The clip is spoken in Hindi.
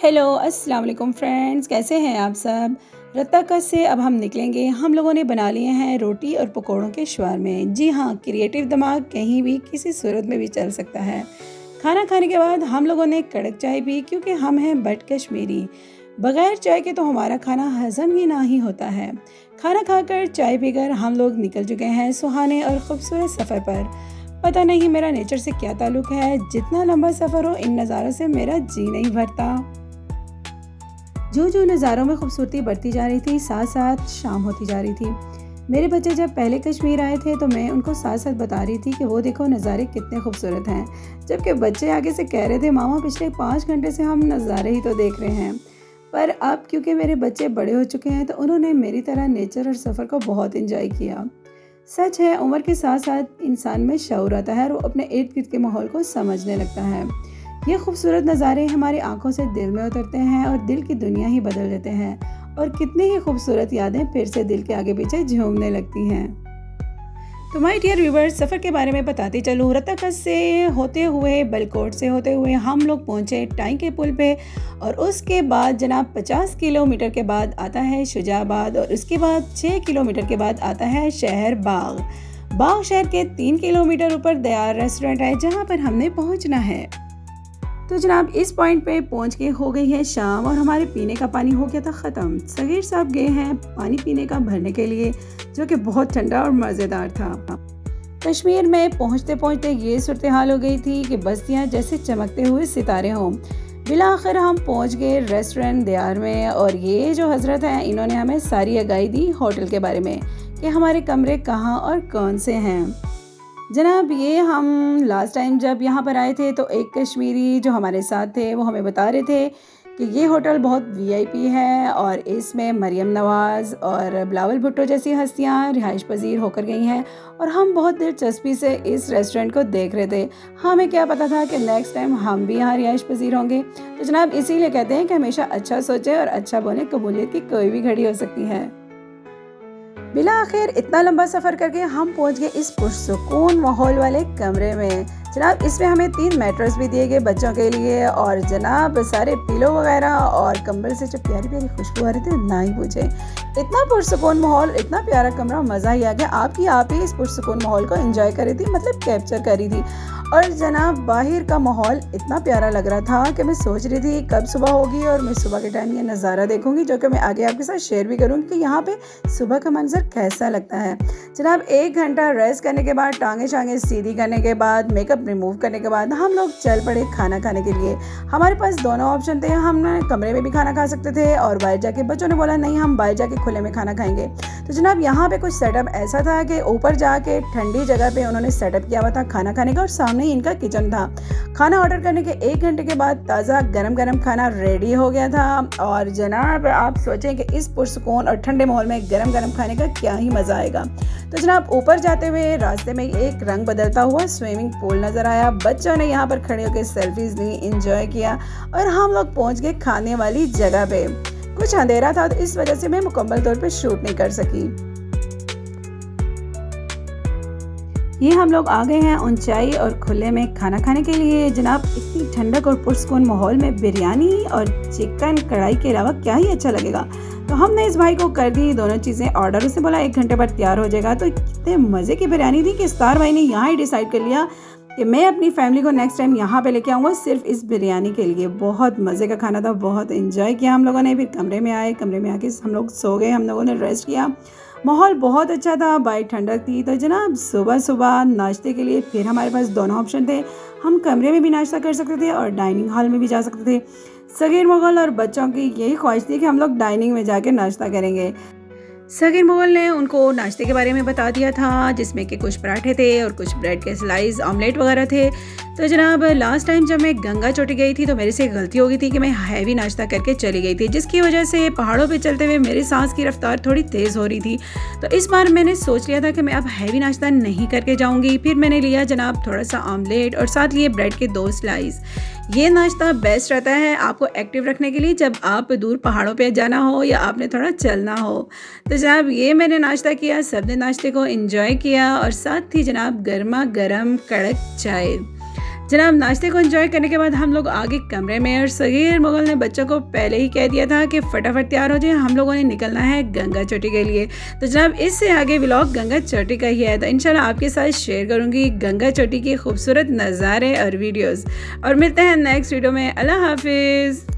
हेलो अस्सलाम वालेकुम फ्रेंड्स, कैसे हैं आप सब। रत्ताकस से अब हम निकलेंगे। हम लोगों ने बना लिए हैं रोटी और पकौड़ों के शवारमे। जी हाँ, क्रिएटिव दिमाग कहीं भी किसी सूरत में भी चल सकता है। खाना खाने के बाद हम लोगों ने कड़क चाय पी, क्योंकि हम हैं बट कश्मीरी। बगैर चाय के तो हमारा खाना हजम ही ना ही होता है। खाना खाकर चाय पीकर हम लोग निकल चुके हैं सुहाने और ख़ूबसूरत सफ़र पर। पता नहीं मेरा नेचर से क्या ताल्लुक़ है, जितना लंबा सफ़र हो इन नज़ारों से मेरा जी नहीं भरता। जो जो नज़ारों में खूबसूरती बढ़ती जा रही थी, साथ साथ शाम होती जा रही थी। मेरे बच्चे जब पहले कश्मीर आए थे तो मैं उनको साथ साथ बता रही थी कि वो देखो नज़ारे कितने खूबसूरत हैं, जबकि बच्चे आगे से कह रहे थे मामा पिछले 5 घंटे से हम नज़ारे ही तो देख रहे हैं। पर अब क्योंकि मेरे बच्चे बड़े हो चुके हैं तो उन्होंने मेरी तरह नेचर और सफ़र को बहुत इंजॉय किया। सच है, उम्र के साथ साथ इंसान में शऊर आता है और वो अपने इर्द गिर्द के माहौल को समझने लगता है। ये खूबसूरत नज़ारे हमारी आंखों से दिल में उतरते हैं और दिल की दुनिया ही बदल देते हैं, और कितनी ही खूबसूरत यादें फिर से दिल के आगे पीछे झूमने लगती हैं। तो माय डियर व्यूवर्स, सफ़र के बारे में बताती चलूँ। रत्ताकस से होते हुए बलकोट से होते हुए हम लोग पहुँचे टाई के पुल पे, और उसके बाद जनाब 50 किलोमीटर के बाद आता है शुजाबाद, और उसके बाद 6 किलोमीटर के बाद आता है शहर बाग। बाग शहर के 3 किलोमीटर ऊपर दयार रेस्टोरेंट है, जहाँ पर हमने पहुँचना है। तो जनाब इस पॉइंट पे पहुंच के हो गई है शाम, और हमारे पीने का पानी हो गया था ख़त्म। सगीर साहब गए हैं पानी पीने का भरने के लिए, जो कि बहुत ठंडा और मज़ेदार था। कश्मीर में पहुंचते पहुंचते ये सूरत हाल हो गई थी कि बस्तियां जैसे चमकते हुए सितारे हों। बिला आखिर हम पहुंच गए रेस्टोरेंट दयार में, और ये जो हज़रत हैं इन्होंने हमें सारी आगाही दी होटल के बारे में कि हमारे कमरे कहाँ और कौन से हैं। जनाब ये हम लास्ट टाइम जब यहाँ पर आए थे तो एक कश्मीरी जो हमारे साथ थे वो हमें बता रहे थे कि ये होटल बहुत वीआईपी है, और इसमें मरियम नवाज़ और बिलावल भुट्टो जैसी हस्तियाँ रिहाइश पजीर होकर गई हैं, और हम बहुत दिलचस्पी से इस रेस्टोरेंट को देख रहे थे। हमें क्या पता था कि नेक्स्ट टाइम हम भी यहाँ रिहाइश पजीर होंगे। तो जनाब इसीलिए कहते हैं कि हमेशा अच्छा सोचें और अच्छा बोलें, कबूलियत की कोई भी घड़ी हो सकती है। बिला आखिर इतना लंबा सफ़र करके हम पहुंच गए इस पुरसुकून माहौल वाले कमरे में। जनाब इसमें हमें 3 मैट्रेस भी दिए गए बच्चों के लिए, और जनाब सारे पिलो वगैरह और कंबल से जो प्यारी प्यारी खुशबू आ रही थी ना ही पूछे। इतना पुरसुकून माहौल, इतना प्यारा कमरा, मज़ा ही आ गया। आपकी आप ही इस पुरसुकून माहौल को एंजॉय कर रही थी, मतलब कैप्चर कर रही थी। और जनाब बाहर का माहौल इतना प्यारा लग रहा था कि मैं सोच रही थी कब सुबह होगी और मैं सुबह के टाइम ये नज़ारा देखूंगी, जो कि मैं आगे आपके साथ शेयर भी करूंगी कि यहाँ पे सुबह का मंजर कैसा लगता है। जनाब 1 घंटा रेस्ट करने के बाद, टांगे शांगे सीधी करने के बाद, मेकअप रिमूव करने के बाद हम लोग चल पड़े खाना खाने के लिए। हमारे पास दोनों ऑप्शन थे, हम कमरे में भी खाना खा सकते थे और बाहर जाके, बच्चों ने बोला नहीं हम बाहर जाके खुले में खाना खाएंगे। तो जनाब यहाँ पे कुछ सेटअप ऐसा था कि ऊपर जाके ठंडी जगह पे उन्होंने सेटअप किया हुआ था खाना खाने का, और सामने ही इनका किचन था। खाना ऑर्डर करने के 1 घंटे के बाद ताज़ा गरम गरम खाना रेडी हो गया था, और जनाब आप सोचें कि इस पुरसुकून और ठंडे माहौल में गरम गरम खाने का क्या ही मज़ा आएगा। तो जनाब ऊपर जाते हुए रास्ते में एक रंग बदलता हुआ स्विमिंग पूल नज़र आया। बच्चों ने यहाँ पर खड़े होकर सेल्फीज ली, इंजॉय किया, और हम लोग पहुँच गए खाने वाली जगह पे। कुछ अंधेरा था तो इस वजह से मैं मुकम्मल तौर पे शूट नहीं कर सकी। ये हम लोग आ गए हैं ऊंचाई और खुले में खाना खाने के लिए। जनाब इतनी ठंडक और पुरसुकून माहौल में बिरयानी और चिकन कढ़ाई के अलावा क्या ही अच्छा लगेगा। तो हमने इस भाई को कर दी दोनों चीज़ें ऑर्डर। उसने बोला 1 घंटे बाद तैयार हो जाएगा। तो कितने मज़े की बिरयानी थी कि इफ्तार भाई ने यहाँ ही डिसाइड कर लिया कि मैं अपनी फैमिली को नेक्स्ट टाइम यहाँ पे लेके आऊँगा सिर्फ इस बिरयानी के लिए। बहुत मज़े का खाना था, बहुत एंजॉय किया हम लोगों ने। फिर कमरे में आए, कमरे में आके हम लोग सो गए, हम लोगों ने रेस्ट किया। माहौल बहुत अच्छा था, बाहर ठंडक थी। तो जनाब सुबह सुबह नाश्ते के लिए फिर हमारे पास दोनों ऑप्शन थे। हम कमरे में भी नाश्ता कर सकते थे और डाइनिंग हॉल में भी जा सकते थे। सगीर मुगल और बच्चों की यही ख्वाहिश थी कि हम लोग डाइनिंग में जाके नाश्ता करेंगे। सगीर मुगल ने उनको नाश्ते के बारे में बता दिया था, जिसमें कि कुछ पराठे थे और कुछ ब्रेड के स्लाइस, ऑमलेट वगैरह थे। तो जनाब लास्ट टाइम जब मैं गंगा चोटी गई थी तो मेरे से गलती हो गई थी कि मैं हैवी नाश्ता करके चली गई थी, जिसकी वजह से पहाड़ों पे चलते हुए मेरी सांस की रफ्तार थोड़ी तेज़ हो रही थी। तो इस बार मैंने सोच लिया था कि मैं अब हैवी नाश्ता नहीं करके जाऊँगी। फिर मैंने लिया जनाब थोड़ा सा ऑमलेट और साथ लिए ब्रेड के 2 स्लाइस। ये नाश्ता बेस्ट रहता है आपको एक्टिव रखने के लिए जब आप दूर पहाड़ों पे जाना हो या आपने थोड़ा चलना हो। तो जनाब ये मैंने नाश्ता किया, सबने नाश्ते को एंजॉय किया, और साथ ही जनाब गर्मा गर्म कड़क चाय। जनाब नाश्ते को एंजॉय करने के बाद हम लोग आगे कमरे में, और सगीर मुगल ने बच्चों को पहले ही कह दिया था कि फटाफट तैयार हो जाए, हम लोगों ने निकलना है गंगा चोटी के लिए। तो जनाब इससे आगे व्लॉग गंगा चोटी का ही है, तो इंशाल्लाह आपके साथ शेयर करूँगी गंगा चोटी के खूबसूरत नज़ारे और वीडियोज़। और मिलते हैं नेक्स्ट वीडियो में। अल्लाह हाफिज़।